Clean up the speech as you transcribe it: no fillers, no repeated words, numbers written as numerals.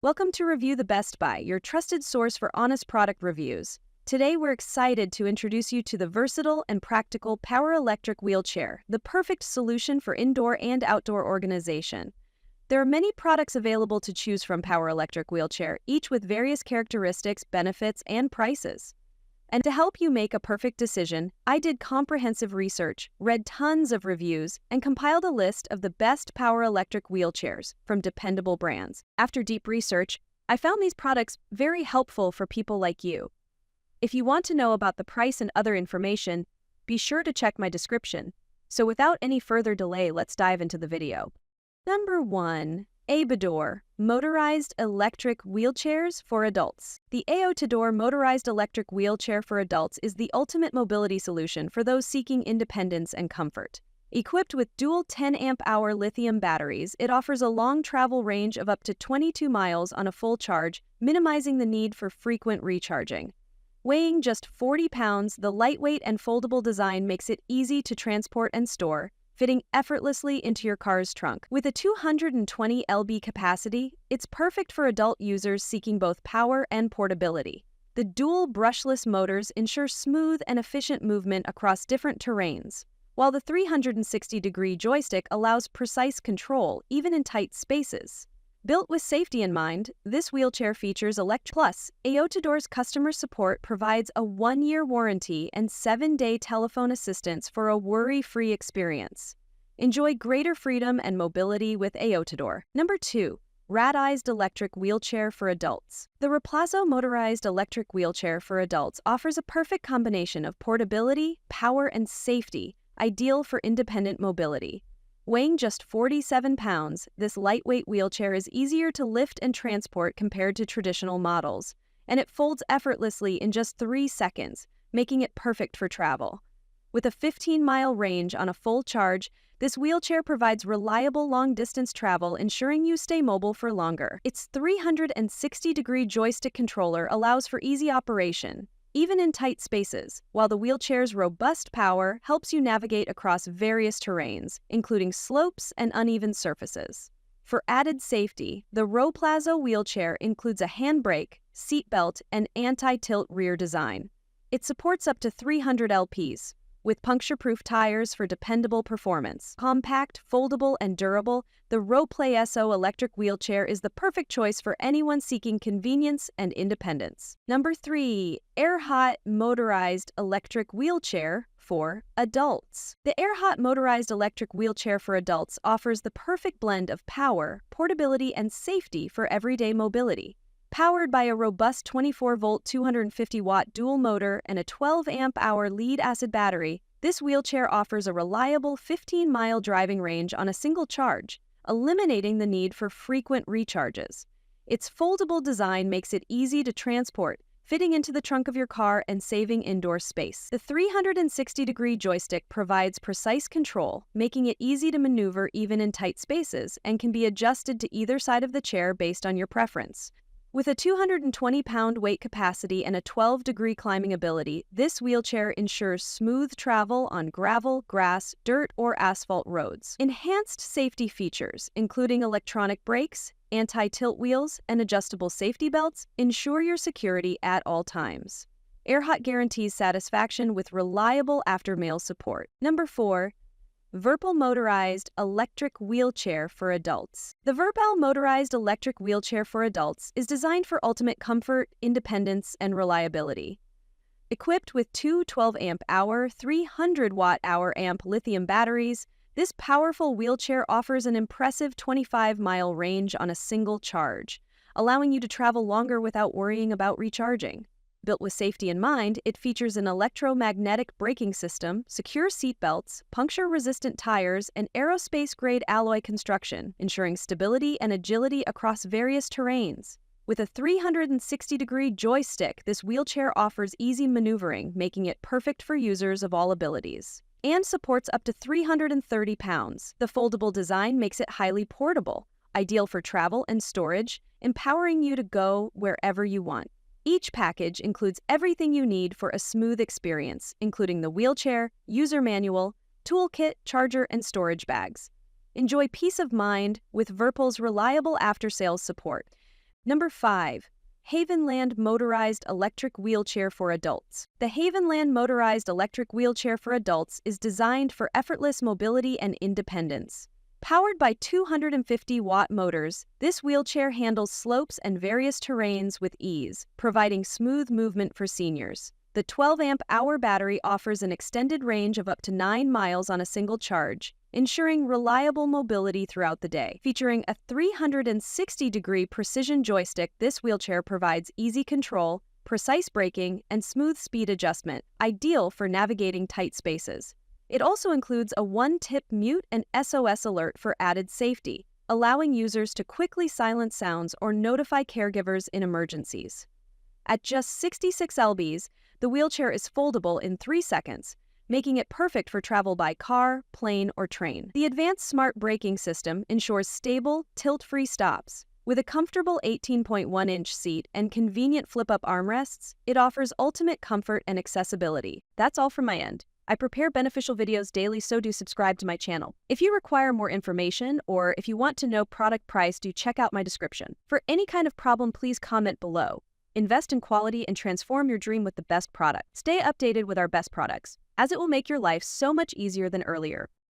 Welcome to Review the Best Buy, your trusted source for honest product reviews. Today we're excited to introduce you to the versatile and practical Power Electric Wheelchair, the perfect solution for indoor and outdoor organization. There are many products available to choose from Power Electric Wheelchair, each with various characteristics, benefits, and prices. And to help you make a perfect decision, I did comprehensive research, read tons of reviews, and compiled a list of the best Power Electric wheelchairs from dependable brands. After deep research, I found these products very helpful for people like you. If you want to know about the price and other information, be sure to check my description. So without any further delay, let's dive into the video. Number 1. Aotedor Motorized Electric Wheelchairs for Adults. The Aotedor Motorized Electric Wheelchair for Adults is the ultimate mobility solution for those seeking independence and comfort. Equipped with dual 10-amp-hour lithium batteries, it offers a long travel range of up to 22 miles on a full charge, minimizing the need for frequent recharging. Weighing just 40 pounds, the lightweight and foldable design makes it easy to transport and store, fitting effortlessly into your car's trunk. With a 220 lb capacity, it's perfect for adult users seeking both power and portability. The dual brushless motors ensure smooth and efficient movement across different terrains, while the 360-degree joystick allows precise control even in tight spaces. Built with safety in mind, this wheelchair features Plus. Aotedor's customer support provides a 1-year warranty and 7-day telephone assistance for a worry-free experience. Enjoy greater freedom and mobility with Aotedor. Number 2. Radized Electric Wheelchair for Adults. The ROPLASO Motorized Electric Wheelchair for Adults offers a perfect combination of portability, power, and safety, ideal for independent mobility. Weighing just 47 pounds, this lightweight wheelchair is easier to lift and transport compared to traditional models, and it folds effortlessly in just 3 seconds, making it perfect for travel. With a 15-mile range on a full charge, this wheelchair provides reliable long-distance travel, ensuring you stay mobile for longer. Its 360-degree joystick controller allows for easy operation, even in tight spaces, while the wheelchair's robust power helps you navigate across various terrains, including slopes and uneven surfaces. For added safety, the ROPLASO wheelchair includes a handbrake, seatbelt, and anti-tilt rear design. It supports up to 300 lbs, with puncture-proof tires for dependable performance. Compact, foldable, and durable, the ROPLASO electric wheelchair is the perfect choice for anyone seeking convenience and independence. Number 3. AIRHOT Motorized Electric Wheelchair for Adults. The AIRHOT Motorized Electric Wheelchair for Adults offers the perfect blend of power, portability, and safety for everyday mobility. Powered by a robust 24-volt 250-watt dual motor and a 12-amp-hour lead-acid battery, this wheelchair offers a reliable 15-mile driving range on a single charge, eliminating the need for frequent recharges. Its foldable design makes it easy to transport, fitting into the trunk of your car and saving indoor space. The 360-degree joystick provides precise control, making it easy to maneuver even in tight spaces, and can be adjusted to either side of the chair based on your preference. With a 220-pound weight capacity and a 12-degree climbing ability, this wheelchair ensures smooth travel on gravel, grass, dirt, or asphalt roads. Enhanced safety features, including electronic brakes, anti-tilt wheels, and adjustable safety belts, ensure your security at all times. AIRHOT guarantees satisfaction with reliable after-mail support. Number 4. VERPAL Motorized Electric Wheelchair for Adults. The VERPAL Motorized Electric Wheelchair for Adults is designed for ultimate comfort, independence, and reliability. Equipped with two 12-amp-hour, 300-watt-hour amp lithium batteries, this powerful wheelchair offers an impressive 25-mile range on a single charge, allowing you to travel longer without worrying about recharging. Built with safety in mind, it features an electromagnetic braking system, secure seat belts, puncture-resistant tires, and aerospace-grade alloy construction, ensuring stability and agility across various terrains. With a 360-degree joystick, this wheelchair offers easy maneuvering, making it perfect for users of all abilities. And supports up to 330 pounds. The foldable design makes it highly portable, ideal for travel and storage, empowering you to go wherever you want. Each package includes everything you need for a smooth experience, including the wheelchair, user manual, toolkit, charger, and storage bags. Enjoy peace of mind with VERPAL's reliable after-sales support. Number 5. Havenland Motorized Electric Wheelchair for Adults. The Havenland Motorized Electric Wheelchair for Adults is designed for effortless mobility and independence. Powered by 250-watt motors, this wheelchair handles slopes and various terrains with ease, providing smooth movement for seniors. The 12-amp-hour battery offers an extended range of up to 9 miles on a single charge, ensuring reliable mobility throughout the day. Featuring a 360-degree precision joystick, this wheelchair provides easy control, precise braking, and smooth speed adjustment, ideal for navigating tight spaces. It also includes a one-tip mute and SOS alert for added safety, allowing users to quickly silence sounds or notify caregivers in emergencies. At just 66 lbs, the wheelchair is foldable in 3 seconds, making it perfect for travel by car, plane, or train. The advanced smart braking system ensures stable, tilt-free stops. With a comfortable 18.1-inch seat and convenient flip-up armrests, it offers ultimate comfort and accessibility. That's all from my end. I prepare beneficial videos daily, so do subscribe to my channel. If you require more information or if you want to know product price, do check out my description. For any kind of problem, please comment below. Invest in quality and transform your dream with the best product. Stay updated with our best products, as it will make your life so much easier than earlier.